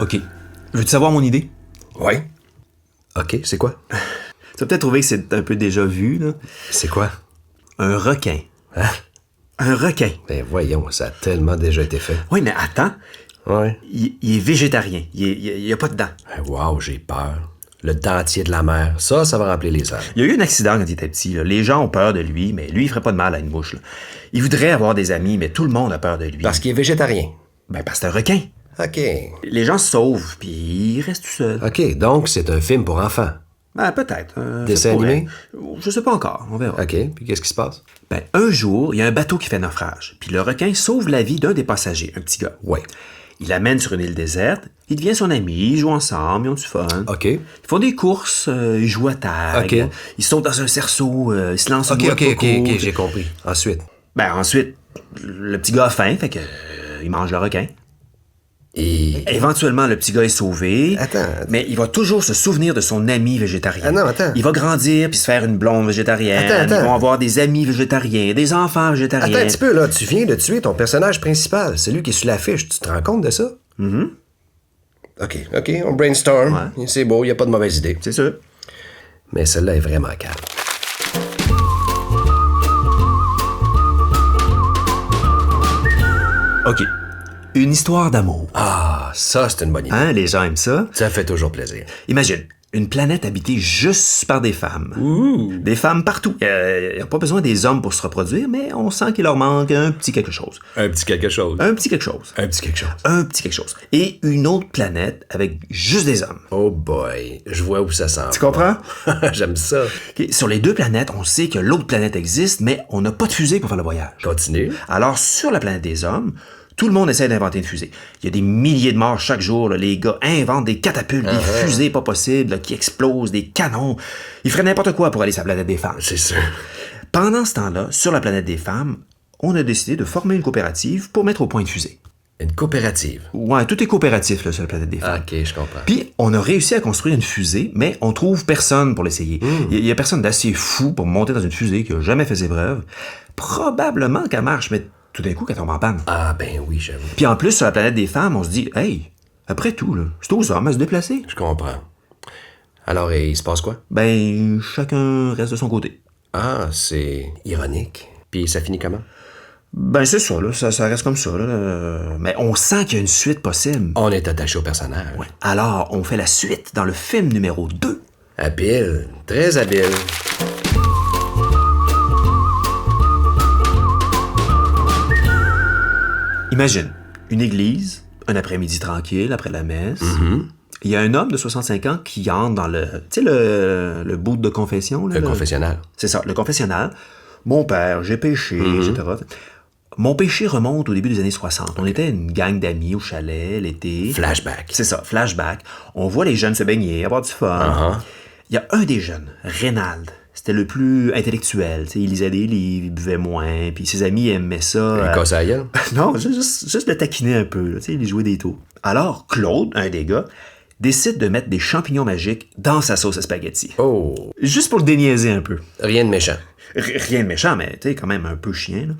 OK. Veux-tu savoir mon idée? Ouais. OK, c'est quoi? Tu vas peut-être trouver que c'est un peu déjà vu, là. C'est quoi? Un requin. Hein? Un requin. Ben voyons, ça a tellement déjà été fait. Oui, mais attends. Ouais. Il est végétarien. Il a pas de dents. Wow, j'ai peur. Le dentier de la mer, ça va remplir les airs. Il y a eu un accident quand il était petit. Là. Les gens ont peur de lui, mais lui, il ferait pas de mal à une mouche. Là. Il voudrait avoir des amis, mais tout le monde a peur de lui. Parce qu'il est végétarien. Ben, parce que c'est un requin. OK. Les gens se sauvent, puis il reste tout seul. OK, donc c'est un film pour enfants. Ben, peut-être. Dessin animé? Je sais pas encore, on verra. OK, puis qu'est-ce qui se passe? Ben, un jour, il y a un bateau qui fait naufrage, puis le requin sauve la vie d'un des passagers, un petit gars. Ouais. Il l'amène sur une île déserte, il devient son ami, ils jouent ensemble, ils ont du fun. OK. Ils font des courses, ils jouent à tag, OK. Ils sautent dans un cerceau, ils se lancent OK, une OK, boîte OK, coco. OK, j'ai compris. Ensuite. Ben, ensuite, le petit gars a faim, fait que il mange le requin. Et... Éventuellement, le petit gars est sauvé. Attends. Mais il va toujours se souvenir de son ami végétarien. Ah non, attends. Il va grandir puis se faire une blonde végétarienne. Attends. Ils vont avoir des amis végétariens, des enfants végétariens. Attends un petit peu, là. Tu viens de tuer ton personnage principal, celui qui est sur l'affiche. Tu te rends compte de ça? OK, on brainstorm. Ouais. C'est beau, il n'y a pas de mauvaise idée. C'est sûr. Mais celle-là est vraiment calme. OK. Une histoire d'amour. Ah, ça, c'est une bonne idée. Hein, les gens aiment ça. Ça fait toujours plaisir. Imagine, une planète habitée juste par des femmes. Des femmes partout. Il n'y a pas besoin des hommes pour se reproduire, mais on sent qu'il leur manque un petit quelque chose. Un petit quelque chose. Un petit quelque chose. Un petit quelque chose. Un petit quelque chose. Et une autre planète avec juste des hommes. Oh boy, je vois où ça sent. Tu comprends? J'aime ça. OK, sur les deux planètes, on sait que l'autre planète existe, mais on n'a pas de fusée pour faire le voyage. Continue. Alors, sur la planète des hommes, tout le monde essaie d'inventer une fusée. Il y a des milliers de morts chaque jour. Là. Les gars inventent des catapultes, des fusées pas possibles là, qui explosent, des canons. Ils feraient n'importe quoi pour aller sur la planète des femmes. C'est sûr. Pendant ce temps-là, sur la planète des femmes, on a décidé de former une coopérative pour mettre au point une fusée. Une coopérative. Ouais, tout est coopératif là, sur la planète des femmes. OK, je comprends. Puis, on a réussi à construire une fusée, mais on trouve personne pour l'essayer. Il y a personne d'assez fou pour monter dans une fusée qui a jamais fait ses preuves. Probablement qu'elle marche, mais tout d'un coup, qu'elle tombe en panne. Ah, ben oui, j'avoue. Puis en plus, sur la planète des femmes, on se dit, hey, après tout, là, c'est aux hommes à se déplacer. Je comprends. Alors, il se passe quoi? Ben, chacun reste de son côté. Ah, c'est ironique. Puis ça finit comment? Ben, c'est ça, là, ça reste comme ça, là. Mais on sent qu'il y a une suite possible. On est attaché au personnage. Ouais. Alors, on fait la suite dans le film numéro 2. Habile, très habile. Imagine, une église, un après-midi tranquille, après la messe. Il y a un homme de 65 ans qui entre dans le... Tu sais, le bout de confession. Là, Le confessionnal. C'est ça, le confessionnal. Mon père, j'ai péché, etc. Mon péché remonte au début des années 60. On était une gang d'amis au chalet, l'été. Flashback. C'est ça, flashback. On voit les jeunes se baigner, avoir du fun. Il y a un des jeunes, Reynald. C'était le plus intellectuel. Tu sais, il lisait des livres, il buvait moins, puis ses amis aimaient ça. Il casse la gueule? Non, juste le taquiner un peu. Là, tu sais, il jouait des tours. Alors, Claude, un des gars, décide de mettre des champignons magiques dans sa sauce à spaghetti. Oh, Juste pour le déniaiser un peu. rien de méchant. Rien de méchant, mais tu sais, quand même un peu chien. Là.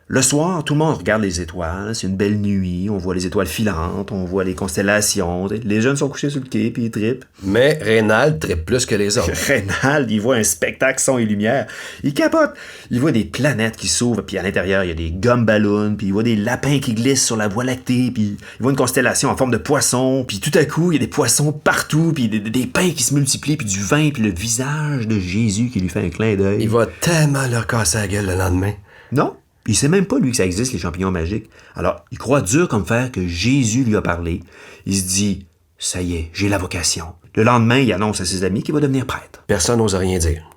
Le soir, tout le monde regarde les étoiles. C'est une belle nuit. On voit les étoiles filantes. On voit les constellations. T'sais. Les jeunes sont couchés sur le quai puis ils trippent. Mais Reynald trippe plus que les autres. Reynald, il voit un spectacle son et lumière. Il capote. Il voit des planètes qui s'ouvrent. Puis à l'intérieur, il y a des gum-ballons. Puis il voit des lapins qui glissent sur la Voie lactée. Puis il voit une constellation en forme de poisson. Puis tout à coup, il y a des poissons partout. Puis des pains qui se multiplient. Puis du vin. Puis le visage de Jésus qui lui fait un clin d'œil. Il va tellement leur casser la gueule le lendemain. Non. Il sait même pas, lui, que ça existe, les champignons magiques. Alors, il croit dur comme fer que Jésus lui a parlé. Il se dit, ça y est, j'ai la vocation. Le lendemain, il annonce à ses amis qu'il va devenir prêtre. Personne n'ose rien dire.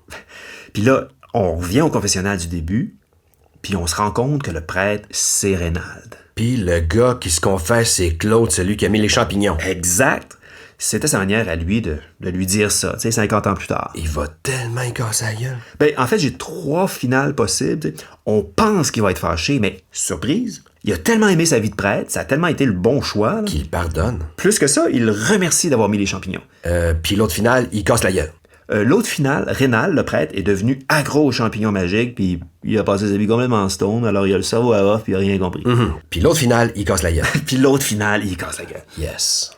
Puis là, on revient au confessionnal du début, puis on se rend compte que le prêtre, c'est Reynald. Puis le gars qui se confesse, c'est Claude, celui qui a mis les champignons. Exact. C'était sa manière à lui de lui dire ça, tu sais, 50 ans plus tard. Il va tellement y casser la gueule. Ben, en fait, j'ai 3 finales possibles. T'sais. On pense qu'il va être fâché, mais surprise, il a tellement aimé sa vie de prêtre, ça a tellement été le bon choix. Là. Qu'il pardonne. Plus que ça, il remercie d'avoir mis les champignons. Puis l'autre finale, il casse la gueule. L'autre finale, Reynald, le prêtre, est devenu accro aux champignons magiques, puis il a passé sa vie complètement en stone, alors il a le cerveau à off, puis il a rien compris. Puis l'autre finale, il casse la gueule. Puis l'autre finale, il casse la gueule. Yes.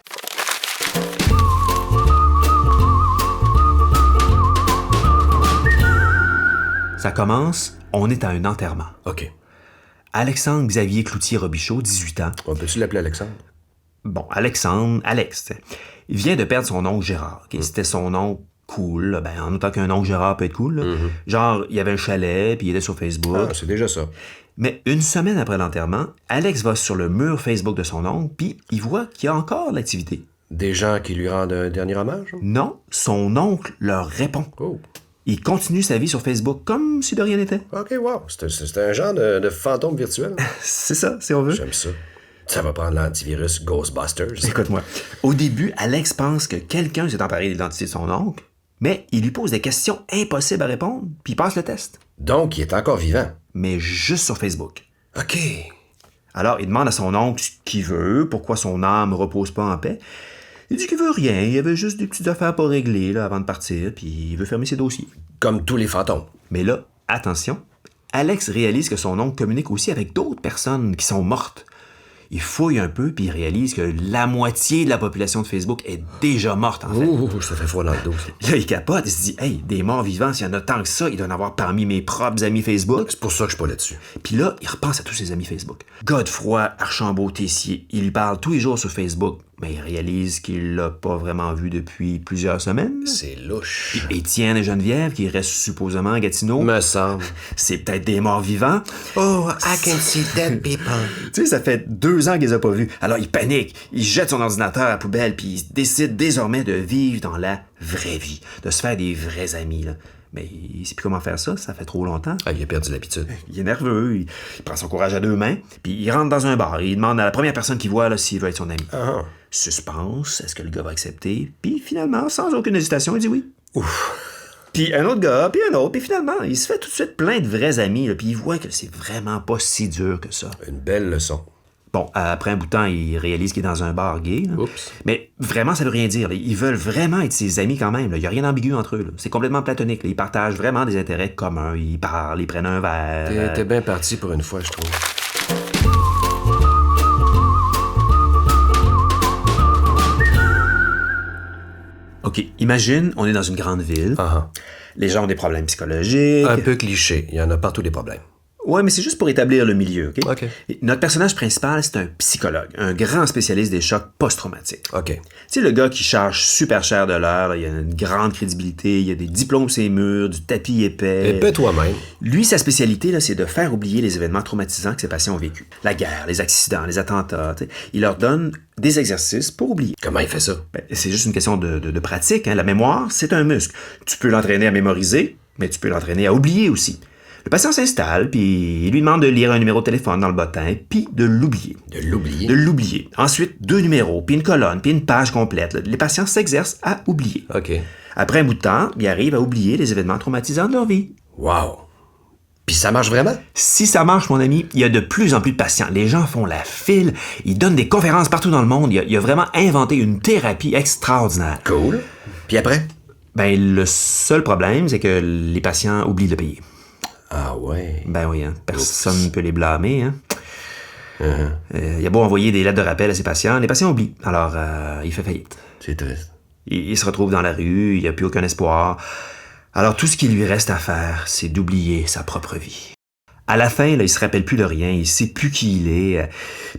Ça commence, on est à un enterrement. OK. Alexandre Xavier Cloutier-Robichaud, 18 ans. On peut-tu l'appeler Alexandre? Bon, Alex, t'sais. Il vient de perdre son oncle Gérard. OK? C'était son oncle cool, là. Ben, en autant qu'un oncle Gérard peut être cool. Là. Genre, il y avait un chalet, puis il était sur Facebook. Ah, c'est déjà ça. Mais une semaine après l'enterrement, Alex va sur le mur Facebook de son oncle, puis il voit qu'il y a encore de l'activité. Des gens qui lui rendent un dernier hommage? Non, son oncle leur répond. Oh. Il continue sa vie sur Facebook comme si de rien n'était. OK, wow. C'est un genre de fantôme virtuel. C'est ça, si on veut. J'aime ça. Ça va prendre l'antivirus Ghostbusters. Écoute-moi, au début, Alex pense que quelqu'un s'est emparé de l'identité de son oncle, mais il lui pose des questions impossibles à répondre, puis il passe le test. Donc, il est encore vivant. Mais juste sur Facebook. OK. Alors, il demande à son oncle ce qu'il veut, pourquoi son âme repose pas en paix. Il dit qu'il veut rien, il avait juste des petites affaires pas réglées là, avant de partir, puis il veut fermer ses dossiers. Comme tous les fantômes. Mais là, attention, Alex réalise que son oncle communique aussi avec d'autres personnes qui sont mortes. Il fouille un peu, puis il réalise que la moitié de la population de Facebook est déjà morte, en fait. Ouh, ça fait froid dans le dos. Ça. Là, il capote, il se dit « Hey, des morts vivants, s'il y en a tant que ça, il doit en avoir parmi mes propres amis Facebook. » C'est pour ça que je suis pas là-dessus. Puis là, il repense à tous ses amis Facebook. Godefroy, Archambault-Tessier, il lui parle tous les jours sur Facebook, mais il réalise qu'il l'a pas vraiment vu depuis plusieurs semaines. C'est louche. Puis Étienne et Geneviève, qui restent supposément à Gatineau, Me semble. c'est peut-être des morts vivants. Oh, I can see dead people. Tu sais, ça fait 2 ans qu'il les a pas vus. Alors il panique, il jette son ordinateur à la poubelle, puis il décide désormais de vivre dans la vraie vie, de se faire des vrais amis, là. Mais il sait plus comment faire ça fait trop longtemps. Ah, il a perdu l'habitude. Il est nerveux, il prend son courage à 2 mains, puis il rentre dans un bar et il demande à la première personne qu'il voit là, s'il veut être son ami. Ah. Suspense, est-ce que le gars va accepter? Puis finalement, sans aucune hésitation, il dit oui. Ouf. Puis un autre gars, puis un autre, puis finalement, il se fait tout de suite plein de vrais amis, là, puis il voit que c'est vraiment pas si dur que ça. Une belle leçon. Bon, après un bout de temps, il réalise qu'il est dans un bar gay. Là. Oups. Mais vraiment, ça veut rien dire. Là. Ils veulent vraiment être ses amis quand même. Là. Il n'y a rien d'ambigu entre eux. Là. C'est complètement platonique. Là. Ils partagent vraiment des intérêts communs. Ils parlent, ils prennent un verre. T'es bien parti pour une fois, je trouve. OK, imagine, on est dans une grande ville. Ah. Les gens ont des problèmes psychologiques. Un peu cliché. Il y en a partout des problèmes. Ouais, mais c'est juste pour établir le milieu, OK? OK. Et notre personnage principal, c'est un psychologue, un grand spécialiste des chocs post-traumatiques. OK. Tu sais, le gars qui charge super cher de l'heure, là, il a une grande crédibilité, il a des diplômes sur ses murs, du tapis épais. Épais toi-même. Lui, sa spécialité, là, c'est de faire oublier les événements traumatisants que ses patients ont vécus. La guerre, les accidents, les attentats. Tu sais. Il leur donne des exercices pour oublier. Comment il fait ça? Ben, c'est juste une question de pratique. Hein. La mémoire, c'est un muscle. Tu peux l'entraîner à mémoriser, mais tu peux l'entraîner à oublier aussi. Le patient s'installe, puis il lui demande de lire un numéro de téléphone dans le bottin, puis de l'oublier. De l'oublier? De l'oublier. Ensuite, 2 numéros, puis une colonne, puis une page complète. Les patients s'exercent à oublier. OK. Après un bout de temps, ils arrivent à oublier les événements traumatisants de leur vie. Wow. Puis ça marche vraiment? Si ça marche, mon ami, il y a de plus en plus de patients. Les gens font la file, ils donnent des conférences partout dans le monde. Il a vraiment inventé une thérapie extraordinaire. Cool. Puis après? Ben, le seul problème, c'est que les patients oublient de le payer. Ah ouais. Ben oui, hein. Personne ne peut les blâmer. Hein. Il a beau envoyer des lettres de rappel à ses patients, les patients oublient. Alors, il fait faillite. C'est triste. Il se retrouve dans la rue, il n'y a plus aucun espoir. Alors, tout ce qui lui reste à faire, c'est d'oublier sa propre vie. À la fin, là, il se rappelle plus de rien, il sait plus qui il est,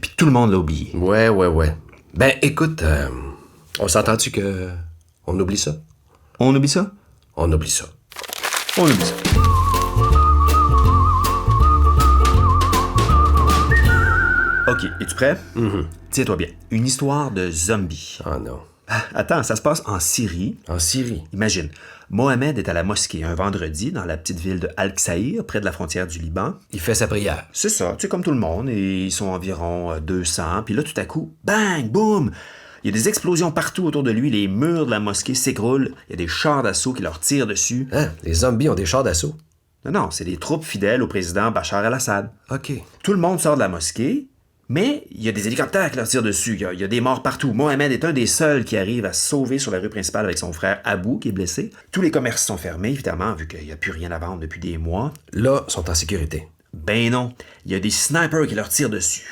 puis tout le monde l'a oublié. Ouais. Ben, écoute, on s'entend-tu que... on oublie ça? On oublie ça? On oublie ça. On oublie ça. OK, es-tu prêt? Tiens-toi bien. Une histoire de zombie. Ah non. Attends, ça se passe en Syrie. En Syrie? Imagine, Mohamed est à la mosquée un vendredi dans la petite ville de Al-Ksaïr, près de la frontière du Liban. Il fait sa prière. C'est ça, tu sais, comme tout le monde, et ils sont environ 200, puis là, tout à coup, bang, boum! Il y a des explosions partout autour de lui, les murs de la mosquée s'écroulent, il y a des chars d'assaut qui leur tirent dessus. Hein? Les zombies ont des chars d'assaut? Non, c'est des troupes fidèles au président Bachar el-Assad. OK. Tout le monde sort de la mosquée, mais il y a des hélicoptères qui leur tirent dessus, il y a des morts partout. Mohamed est un des seuls qui arrive à se sauver sur la rue principale avec son frère Abou, qui est blessé. Tous les commerces sont fermés, évidemment, vu qu'il n'y a plus rien à vendre depuis des mois. Là, sont en sécurité. Ben non, il y a des snipers qui leur tirent dessus.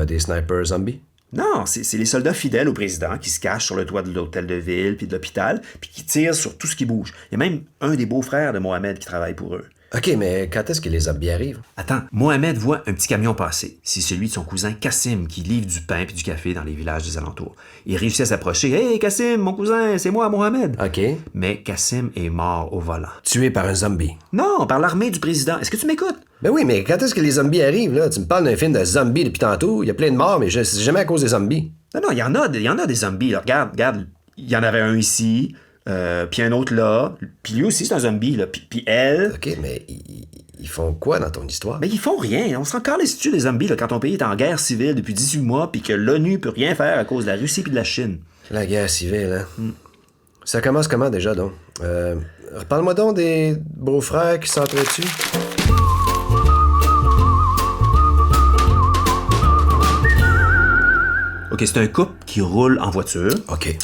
Des snipers zombies? Non, c'est les soldats fidèles au président qui se cachent sur le toit de l'hôtel de ville puis de l'hôpital, puis qui tirent sur tout ce qui bouge. Il y a même un des beaux-frères de Mohamed qui travaille pour eux. OK, mais quand est-ce que les zombies arrivent? Attends, Mohamed voit un petit camion passer. C'est celui de son cousin Cassim qui livre du pain puis du café dans les villages des alentours. Il réussit à s'approcher. « Hey, Cassim, mon cousin, c'est moi, Mohamed! » OK. Mais Cassim est mort au volant. Tué par un zombie. Non, par l'armée du président. Est-ce que tu m'écoutes? Ben oui, mais quand est-ce que les zombies arrivent, là? Tu me parles d'un film de zombies depuis tantôt. Il y a plein de morts, mais c'est jamais à cause des zombies. Non, il y en a des zombies. Là. Regarde. Il y en avait un ici, puis un autre là. Puis lui aussi, c'est un zombie, là. Puis elle... OK, mais ils font quoi dans ton histoire? Mais ils font rien. On se rend encore les situés des zombies là, quand ton pays est en guerre civile depuis 18 mois puis que l'ONU peut rien faire à cause de la Russie puis de la Chine. La guerre civile, hein? Ça commence comment déjà, donc? Reparle-moi donc des beaux-frères qui s'entretuent. OK, c'est un couple qui roule en voiture. OK.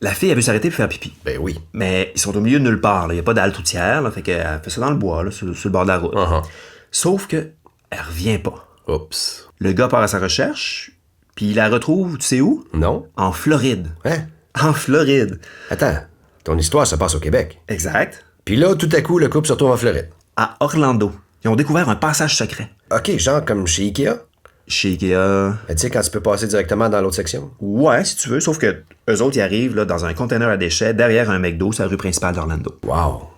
La fille, elle veut s'arrêter pour faire pipi. Ben oui. Mais ils sont au milieu de nulle part. Il n'y a pas d'halte routière. Là, fait qu'elle fait ça dans le bois, là, sur le bord de la route. Uh-huh. Sauf que elle revient pas. Oups. Le gars part à sa recherche, puis il la retrouve, tu sais où? Non? En Floride. Hein? En Floride. Attends, ton histoire se passe au Québec. Exact. Puis là, tout à coup, le couple se retrouve en Floride. À Orlando. Ils ont découvert un passage secret. OK, genre comme chez Ikea? Chez Ikea... Tu sais, quand tu peux passer directement dans l'autre section? Ouais, si tu veux, sauf que eux autres, ils arrivent là, dans un conteneur à déchets derrière un McDo sur la rue principale d'Orlando. Wow.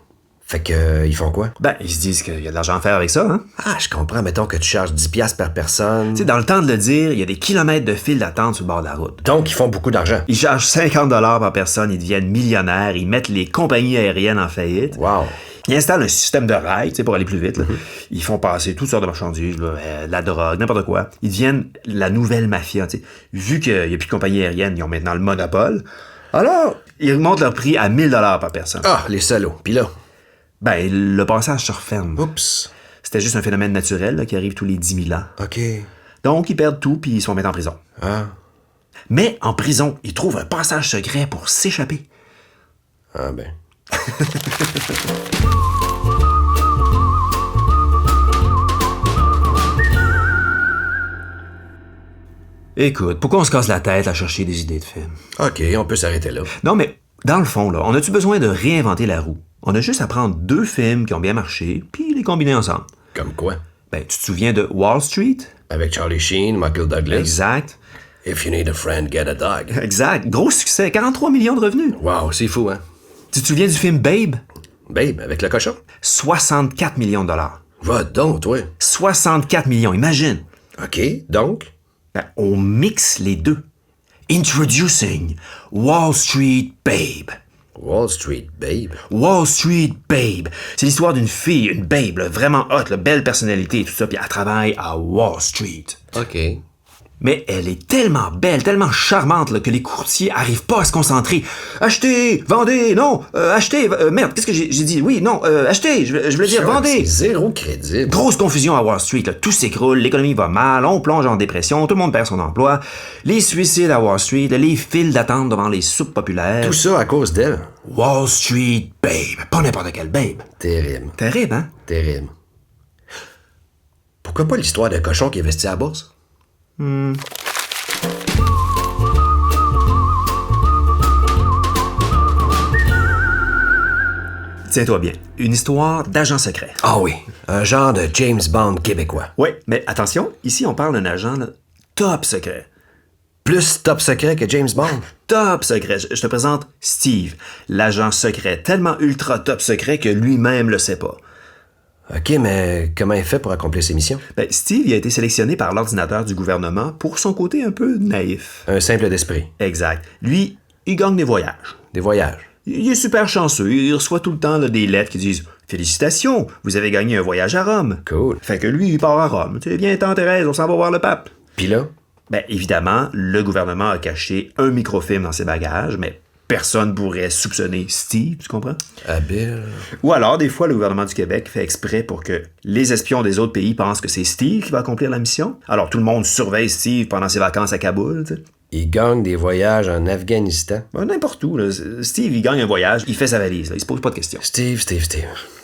Fait que, ils font quoi? Ben, ils se disent qu'il y a de l'argent à faire avec ça, hein? Ah, je comprends. Mettons que tu charges 10$ par personne. Tu sais, dans le temps de le dire, il y a des kilomètres de files d'attente sur le bord de la route. Donc, ils font beaucoup d'argent. Ils chargent 50$ par personne, ils deviennent millionnaires, ils mettent les compagnies aériennes en faillite. Wow. Ils installent un système de rails, tu sais, pour aller plus vite. Là. Ils font passer toutes sortes de marchandises, là, de la drogue, n'importe quoi. Ils deviennent la nouvelle mafia, tu sais. Vu qu'il n'y a plus de compagnie aérienne, ils ont maintenant le monopole. Alors, ils montent leur prix à 1000$ par personne. Ah, les salauds. Puis là? Ben, le passage se referme. Oups. C'était juste un phénomène naturel là, qui arrive tous les 10 000 ans. OK. Donc, ils perdent tout, puis ils se font mettre en prison. Ah. Mais en prison, ils trouvent un passage secret pour s'échapper. Ah ben. Écoute, pourquoi on se casse la tête à chercher des idées de films? OK, on peut s'arrêter là. Non, mais dans le fond, là, on a-tu besoin de réinventer la roue? On a juste à prendre deux films qui ont bien marché, puis les combiner ensemble. Comme quoi? Ben, tu te souviens de Wall Street? Avec Charlie Sheen, Michael Douglas. Exact. If you need a friend, get a dog. Exact. Gros succès. 43 millions de revenus. Wow, c'est fou, hein? Tu te souviens du film Babe? Babe, avec le cochon? 64 millions de dollars. Va donc, toi. 64 millions, imagine. OK, donc? Ben, on mixe les deux. Introducing Wall Street Babe. Wall Street, Babe. Wall Street Babe. C'est l'histoire d'une fille, une babe, là, vraiment hot, là, belle personnalité, tout ça, puis elle travaille à Wall Street. OK. Mais elle est tellement belle, tellement charmante là, que les courtiers arrivent pas à se concentrer. Achetez, vendez, non, achetez, merde, qu'est-ce que j'ai dit? Oui, non, achetez, je voulais dire vendez. C'est zéro crédible. Grosse confusion à Wall Street, là, tout s'écroule, l'économie va mal, on plonge en dépression, tout le monde perd son emploi, les suicides à Wall Street, les files d'attente devant les soupes populaires. Tout ça à cause d'elle. Wall Street Babe, pas n'importe quelle babe. Terrible. Terrible, hein? Terrible. Pourquoi pas l'histoire d'un cochon qui investit à la bourse? Tiens-toi bien, une histoire d'agent secret. Ah oui, un genre de James Bond québécois. Oui, mais attention, ici on parle d'un agent là, top secret. Plus top secret que James Bond. Top secret. Je te présente Steve, l'agent secret, tellement ultra top secret que lui-même le sait pas. OK, mais comment il fait pour accomplir ses missions? Ben, Steve il a été sélectionné par l'ordinateur du gouvernement pour son côté un peu naïf. Un simple d'esprit. Exact. Lui, il gagne des voyages. Des voyages. Il est super chanceux. Il reçoit tout le temps là, des lettres qui disent « Félicitations, vous avez gagné un voyage à Rome. » Cool. Fait que lui, il part à Rome. Tu sais, viens, tante Thérèse, on s'en va voir le pape. Puis là? Ben, évidemment, le gouvernement a caché un microfilm dans ses bagages, mais personne pourrait soupçonner Steve, tu comprends? Habile. Ou alors, des fois, le gouvernement du Québec fait exprès pour que les espions des autres pays pensent que c'est Steve qui va accomplir la mission. Alors, tout le monde surveille Steve pendant ses vacances à Kaboul, tu sais. Il gagne des voyages en Afghanistan. Ben, n'importe où, là. Steve, il gagne un voyage, il fait sa valise, là. Il se pose pas de questions. Steve.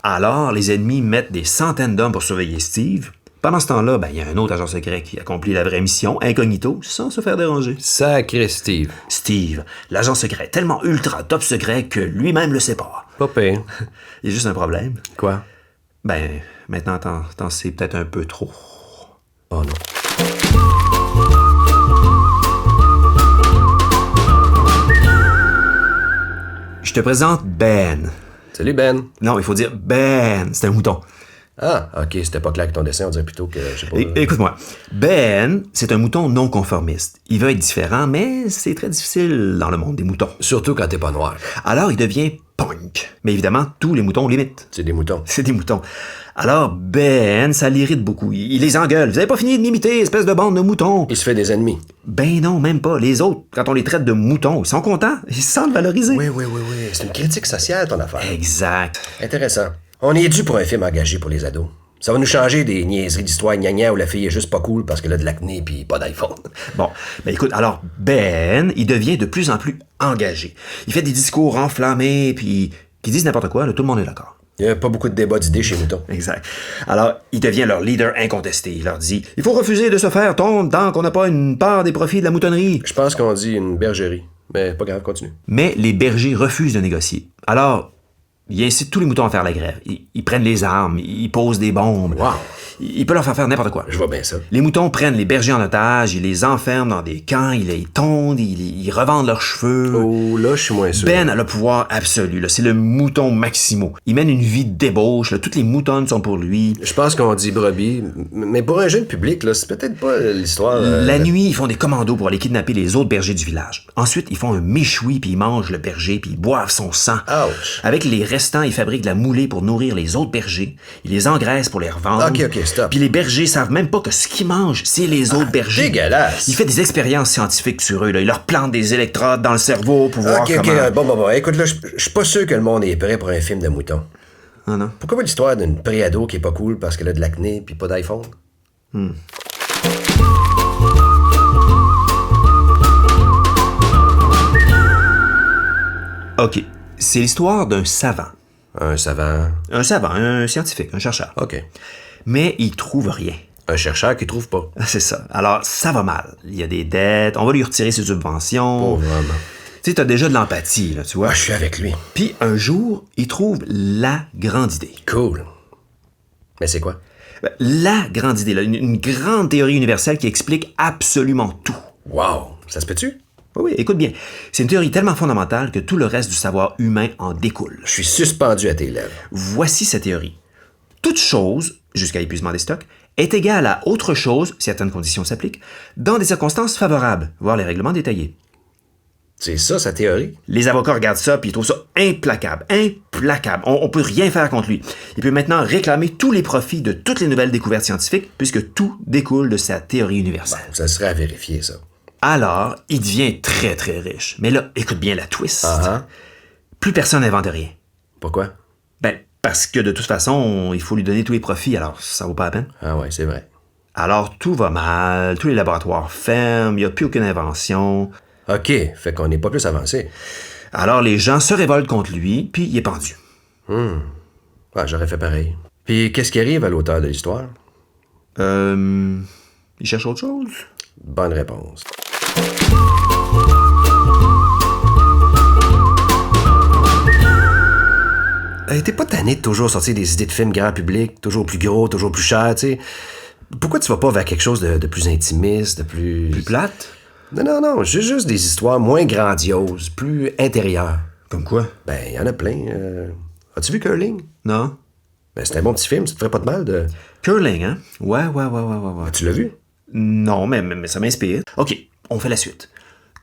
Alors, les ennemis mettent des centaines d'hommes pour surveiller Steve. Pendant ce temps-là, ben, il y a un autre agent secret qui accomplit la vraie mission, incognito, sans se faire déranger. Sacré Steve. Steve, l'agent secret, tellement ultra top secret que lui-même le sait pas. Pas pire. Il y a juste un problème. Quoi? Ben, maintenant, t'en sais peut-être un peu trop. Oh non. Je te présente Ben. Salut Ben. Non, il faut dire Ben, c'est un mouton. Ah, ok, c'était pas clair que ton dessin, on dirait plutôt que, je sais pas... Écoute-moi, Ben, c'est un mouton non conformiste. Il veut être différent, mais c'est très difficile dans le monde des moutons. Surtout quand t'es pas noir. Alors, il devient punk. Mais évidemment, tous les moutons l'imitent. C'est des moutons. C'est des moutons. Alors, Ben, ça l'irrite beaucoup. Il les engueule. Vous avez pas fini de m'imiter, espèce de bande de moutons. Il se fait des ennemis. Ben non, même pas. Les autres, quand on les traite de moutons, ils sont contents. Ils se sentent valorisés. Oui. C'est une critique sociale, ton affaire. Exact. Intéressant. On est dû pour un film engagé pour les ados. Ça va nous changer des niaiseries d'histoire gna où la fille est juste pas cool parce qu'elle a de l'acné pis pas d'iPhone. Bon, ben écoute, alors Ben, il devient de plus en plus engagé. Il fait des discours enflammés, puis qui disent n'importe quoi, là, tout le monde est d'accord. Il y a pas beaucoup de débats d'idées chez Mouton. Exact. Alors, il devient leur leader incontesté. Il leur dit « Il faut refuser de se faire tondre tant qu'on n'a pas une part des profits de la moutonnerie. » Je pense qu'on dit une bergerie. Mais pas grave, continue. Mais les bergers refusent de négocier. Alors, il incite tous les moutons à faire la grève. Ils prennent les armes, ils posent des bombes. Wow. Il peut leur faire n'importe quoi. Je vois bien ça. Les moutons prennent les bergers en otage, ils les enferment dans des camps, ils les tondent, ils revendent leurs cheveux. Oh, là, je suis moins sûr. Ben a le pouvoir absolu, là. C'est le mouton Maximo. Il mène une vie de débauche, là. Toutes les moutonnes sont pour lui. Je pense qu'on dit brebis, mais pour un jeune public, là, c'est peut-être pas l'histoire... La nuit, ils font des commandos pour aller kidnapper les autres bergers du village. Ensuite, ils font un méchoui, puis ils mangent le berger, puis ils boivent son sang. Ouch. Avec les restants, ils fabriquent de la moulée pour nourrir les autres bergers. Ils les engraissent pour les revendre. Ok, stop. Puis les bergers savent même pas que ce qu'ils mangent, c'est les autres bergers. Dégueulasse. Il fait des expériences scientifiques sur eux, là. Il leur plante des électrodes dans le cerveau pour voir comment... Bon. Écoute, là, je suis pas sûr que le monde est prêt pour un film de mouton. Ah non? Pourquoi pas l'histoire d'une pré-ado qui est pas cool parce qu'elle a de l'acné pis pas d'iPhone? OK. C'est l'histoire d'un savant. Un savant. Un savant, un scientifique, un chercheur. OK. Mais il trouve rien. Un chercheur qui trouve pas. C'est ça. Alors, ça va mal. Il y a des dettes, on va lui retirer ses subventions. Pauvre homme. Tu sais, t'as déjà de l'empathie, là, tu vois. Ah, je suis avec lui. Puis un jour, il trouve la grande idée. Cool. Mais c'est quoi? La grande idée, là, une grande théorie universelle qui explique absolument tout. Wow. Ça se peut-tu? Oui, écoute bien. C'est une théorie tellement fondamentale que tout le reste du savoir humain en découle. Je suis suspendu à tes lèvres. Voici sa théorie. Toute chose, jusqu'à épuisement des stocks, est égale à autre chose, certaines conditions s'appliquent, dans des circonstances favorables, voire les règlements détaillés. C'est ça, sa théorie? Les avocats regardent ça puis ils trouvent ça implacable. Implacable. On peut rien faire contre lui. Il peut maintenant réclamer tous les profits de toutes les nouvelles découvertes scientifiques puisque tout découle de sa théorie universelle. Ça serait à vérifier, ça. Alors, il devient très très riche. Mais là, écoute bien la twist. Plus personne n'invente rien. Pourquoi? Ben, parce que de toute façon, il faut lui donner tous les profits, alors ça vaut pas la peine. Ah ouais, c'est vrai. Alors, tout va mal, tous les laboratoires ferment, il n'y a plus aucune invention. OK, fait qu'on n'est pas plus avancé. Alors, les gens se révoltent contre lui, puis il est pendu. Ah, j'aurais fait pareil. Puis qu'est-ce qui arrive à l'auteur de l'histoire? Il cherche autre chose? Bonne réponse. T'es pas tanné de toujours sortir des idées de films grand public, toujours plus gros, toujours plus cher, tu sais? Pourquoi tu vas pas vers quelque chose de plus intimiste, de plus... Plus plate? Non, juste des histoires moins grandioses, plus intérieures. Comme quoi? Ben, il y en a plein. As-tu vu Curling? Non? Ben, c'est un bon petit film, ça te ferait pas de mal de... Curling, hein? Ouais. Tu l'as vu? Non, mais ça m'inspire. OK, on fait la suite.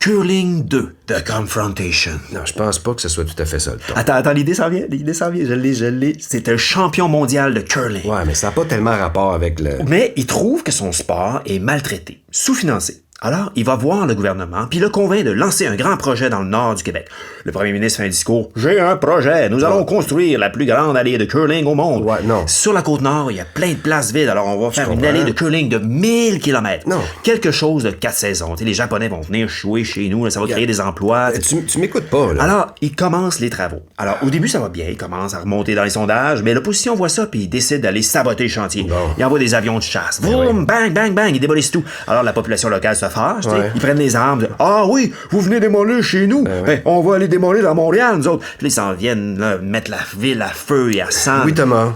Curling 2, The Confrontation. Non, je pense pas que ce soit tout à fait ça, le ton. Attends, l'idée s'en vient, je l'ai. C'est un champion mondial de curling. Ouais, mais ça n'a pas tellement rapport avec le... Mais il trouve que son sport est maltraité, sous-financé. Alors, il va voir le gouvernement, puis le convainc de lancer un grand projet dans le nord du Québec. Le premier ministre fait un discours. « J'ai un projet, nous allons construire la plus grande allée de curling au monde. » Ouais, non. Sur la Côte-Nord, il y a plein de places vides, alors on va faire une comprends. allée de curling de 1000 km. Non. Quelque chose de 4 saisons. Tu sais, les Japonais vont venir jouer chez nous, là, ça va créer des emplois. Tu m'écoutes pas, là. Alors, il commence les travaux. Alors, au début, ça va bien, il commence à remonter dans les sondages, mais l'opposition voit ça, puis il décide d'aller saboter le chantier. Bon. Il envoie des avions de chasse. Boum, bang, bang, bang, ils démolissent tout. Alors, la population locale se fâche, tu sais. Ils prennent les armes. Ah oui, vous venez démolir chez nous. Ben, on va aller démolir à Montréal, nous autres. Puis là, ils s'en viennent là, mettre la ville à feu et à sang. Oui, Thomas.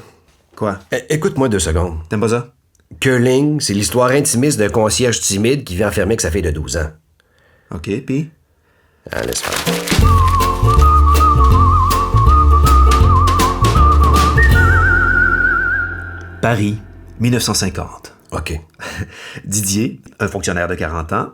Quoi? Écoute-moi 2 secondes. T'aimes pas ça? Curling, c'est l'histoire intimiste d'un concierge timide qui vient enfermer avec sa fille de 12 ans. OK, puis? Ah, laisse faire. Paris, 1950. OK. Didier, un fonctionnaire de 40 ans,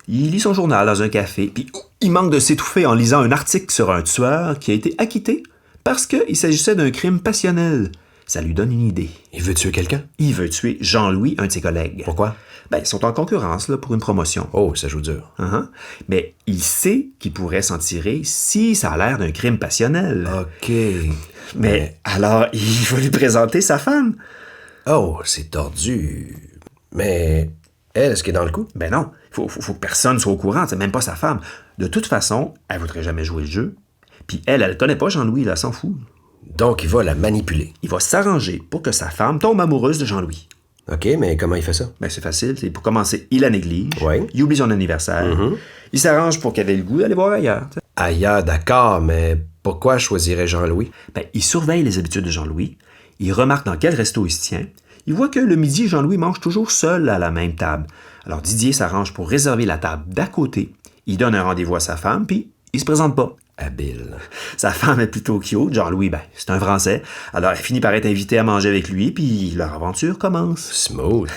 il lit son journal dans un café, puis il manque de s'étouffer en lisant un article sur un tueur qui a été acquitté parce qu'il s'agissait d'un crime passionnel. Ça lui donne une idée. Il veut tuer quelqu'un? Il veut tuer Jean-Louis, un de ses collègues. Pourquoi? Ben, ils sont en concurrence là, pour une promotion. Oh, ça joue dur. Mais il sait qu'il pourrait s'en tirer si ça a l'air d'un crime passionnel. OK. Mais alors, il va lui présenter sa femme. Oh, c'est tordu. Mais elle, est-ce qu'elle est dans le coup? Ben non, faut que personne soit au courant, c'est même pas sa femme. De toute façon, elle voudrait jamais jouer le jeu. Puis elle connaît pas Jean-Louis, elle s'en fout. Donc, il va la manipuler. Il va s'arranger pour que sa femme tombe amoureuse de Jean-Louis. OK, mais comment il fait ça? Ben c'est facile, c'est pour commencer, il la néglige, Ouais. il oublie son anniversaire, il s'arrange pour qu'elle ait le goût d'aller voir ailleurs. T'sais. Ailleurs, d'accord, mais pourquoi choisirait Jean-Louis? Ben, il surveille les habitudes de Jean-Louis, il remarque dans quel resto il se tient, il voit que le midi, Jean-Louis mange toujours seul à la même table. Alors Didier s'arrange pour réserver la table d'à côté, il donne un rendez-vous à sa femme, puis il se présente pas. Habile. Sa femme est plutôt cute, Jean-Louis, ben, c'est un Français. Alors elle finit par être invitée à manger avec lui, puis leur aventure commence. Smooth.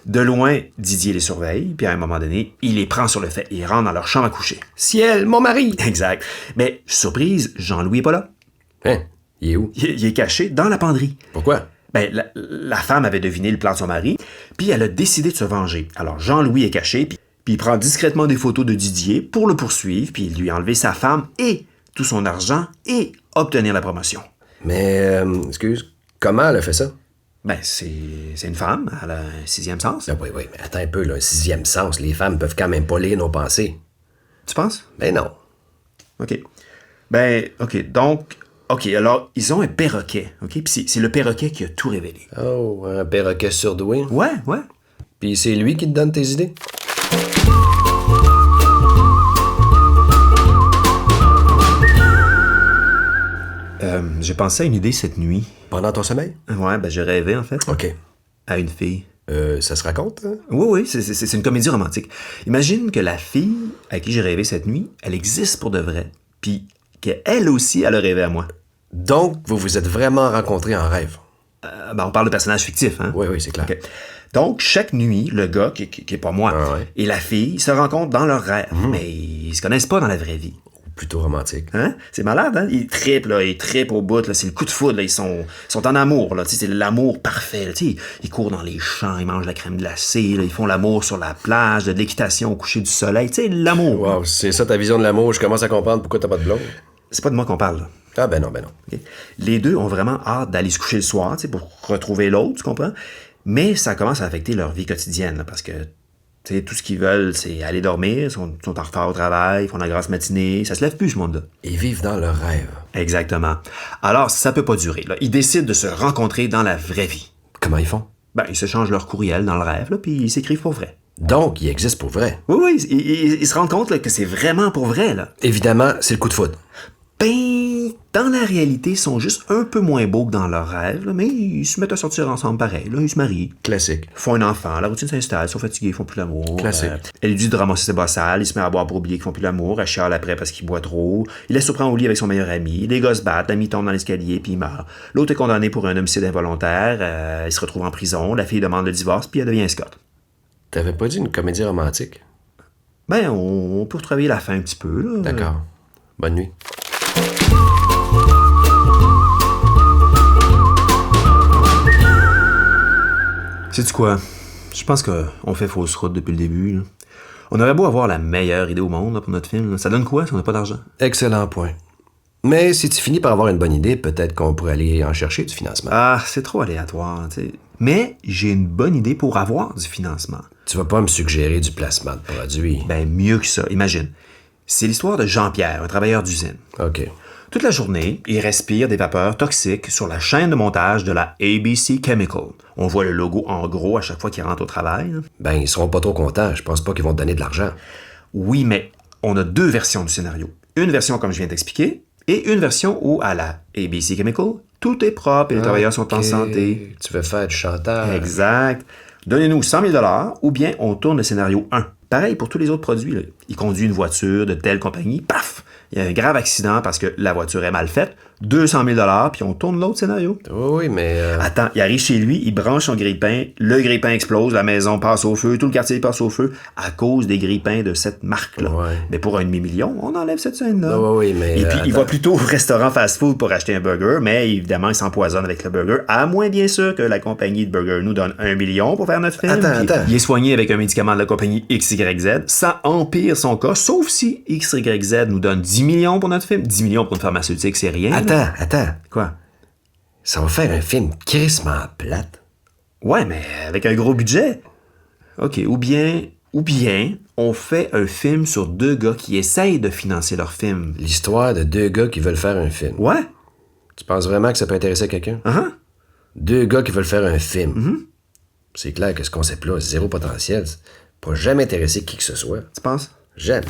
De loin, Didier les surveille, puis à un moment donné, il les prend sur le fait et rentre dans leur chambre à coucher. Ciel, mon mari! Exact. Mais, surprise, Jean-Louis est pas là. Hein? Il est où? Il est caché dans la penderie. Pourquoi? Ben, la femme avait deviné le plan de son mari, puis elle a décidé de se venger. Alors Jean-Louis est caché, puis il prend discrètement des photos de Didier pour le poursuivre, puis lui enlever sa femme et tout son argent et obtenir la promotion. Mais, excuse, comment elle a fait ça? Ben, c'est une femme, elle a un 6e sens. Ah, oui, mais attends un peu, là, un 6e sens. Les femmes peuvent quand même pas lire nos pensées. Tu penses? Ben non. OK. Ben, OK, donc... OK, alors, ils ont un perroquet, OK? Puis c'est le perroquet qui a tout révélé. Oh, un perroquet surdoué. Ouais. Puis c'est lui qui te donne tes idées? J'ai pensé à une idée cette nuit. Pendant ton sommeil? Ouais, ben j'ai rêvé, en fait. OK. À une fille. Ça se raconte, hein? Oui, c'est une comédie romantique. Imagine que la fille à qui j'ai rêvé cette nuit, elle existe pour de vrai. Puis qu'elle aussi, elle a rêvé à moi. Donc, vous vous êtes vraiment rencontrés en rêve? Ben on parle de personnages fictifs, hein? Oui, c'est clair. OK. Donc, chaque nuit, le gars, qui est pas moi, et la fille se rencontrent dans leur rêve. Mais ils se connaissent pas dans la vraie vie. Plutôt romantique. Hein? C'est malade, hein? Ils trippent au bout, là. C'est le coup de foudre, là. Ils sont en amour, là. Tu sais, c'est l'amour parfait, là. Tu sais, ils courent dans les champs, ils mangent la crème glacée, là. Ils font l'amour sur la plage, de l'équitation au coucher du soleil. Tu sais, l'amour. Wow, c'est ça ta vision de l'amour. Je commence à comprendre pourquoi t'as pas de blonde. C'est pas de moi qu'on parle, là. Ah, ben non. Okay? Les deux ont vraiment hâte d'aller se coucher le soir, tu sais, pour retrouver l'autre, tu comprends? Mais ça commence à affecter leur vie quotidienne, là, parce que tu sais, tout ce qu'ils veulent, c'est aller dormir, sont en retard au travail, ils font la grasse matinée, ça se lève plus, ce monde-là. Ils vivent dans leur rêve. Exactement. Alors, ça peut pas durer, là. Ils décident de se rencontrer dans la vraie vie. Comment ils font? Ben, ils s'échangent leur courriel dans le rêve, là, puis ils s'écrivent pour vrai. Donc, ils existent pour vrai. Oui, ils se rendent compte là, que c'est vraiment pour vrai, là. Évidemment, c'est le coup de foudre. Ben, dans la réalité, ils sont juste un peu moins beaux que dans leur rêve, là, mais ils se mettent à sortir ensemble pareil, là, ils se marient. Classique. Ils font un enfant, la routine s'installe, ils sont fatigués, ils font plus l'amour. Classique. Elle lui dit de ramasser ses bossales, il se met à boire pour oublier qu'ils font plus l'amour, elle chiale après parce qu'il boit trop. Il laisse se prendre au lit avec son meilleur ami, les gars se battent, l'ami tombe dans l'escalier puis il meurt. L'autre est condamné pour un homicide involontaire, il se retrouve en prison, la fille demande le divorce puis elle devient escorte. T'avais pas dit une comédie romantique? Ben, on peut retravailler la fin un petit peu, là. D'accord. Bonne nuit. Sais-tu quoi? Je pense qu'on fait fausse route depuis le début, là. On aurait beau avoir la meilleure idée au monde là, pour notre film. Là. Ça donne quoi si on n'a pas d'argent? Excellent point. Mais si tu finis par avoir une bonne idée, peut-être qu'on pourrait aller en chercher du financement. Ah, c'est trop aléatoire, tu sais. Mais j'ai une bonne idée pour avoir du financement. Tu vas pas me suggérer du placement de produit. Ben, mieux que ça. Imagine. C'est l'histoire de Jean-Pierre, un travailleur d'usine. OK. Toute la journée, il respire des vapeurs toxiques sur la chaîne de montage de la ABC Chemical. On voit le logo en gros à chaque fois qu'il rentre au travail. Là. Ben, ils seront pas trop contents. Je pense pas qu'ils vont te donner de l'argent. Oui, mais on a deux versions du scénario. Une version comme je viens d'expliquer, et une version où, à la ABC Chemical, Tout est propre et les travailleurs sont en Ok. santé. Tu veux faire du chantage. Exact. Donnez-nous 100 000 ou bien on tourne le scénario 1. Pareil pour tous les autres produits. Là. Il conduit une voiture de telle compagnie, paf! Il y a un grave accident parce que la voiture est mal faite. 200 000 puis on tourne l'autre scénario. Oui, mais... Attends, il arrive chez lui, il branche son grille-pain, le grille-pain explose, la maison passe au feu, tout le quartier passe au feu à cause des grille-pains de cette marque-là. Ouais. Mais pour un demi-million, on enlève cette scène-là. Oui, mais... Et puis, il attends. va plutôt au restaurant fast-food pour acheter un burger, mais évidemment, il s'empoisonne avec le burger, à moins bien sûr que la compagnie de burger nous donne 1 million pour faire notre film. Attends. Il est soigné avec un médicament de la compagnie XYZ, ça empire son cas, sauf si XYZ nous donne 10 millions pour notre film. 10 millions pour une pharmaceutique, c'est rien. là. Attends. Quoi? Ça va faire un film crissement plate. Ouais, mais avec un gros budget. OK, ou bien, on fait un film sur deux gars qui essayent de financer leur film. L'histoire de deux gars qui veulent faire un film. Ouais? Tu penses vraiment que ça peut intéresser quelqu'un? Uh-huh. Deux gars qui veulent faire un film. C'est clair que ce concept-là a zéro potentiel. Ça n'a jamais intéressé qui que ce soit. Tu penses? Jamais.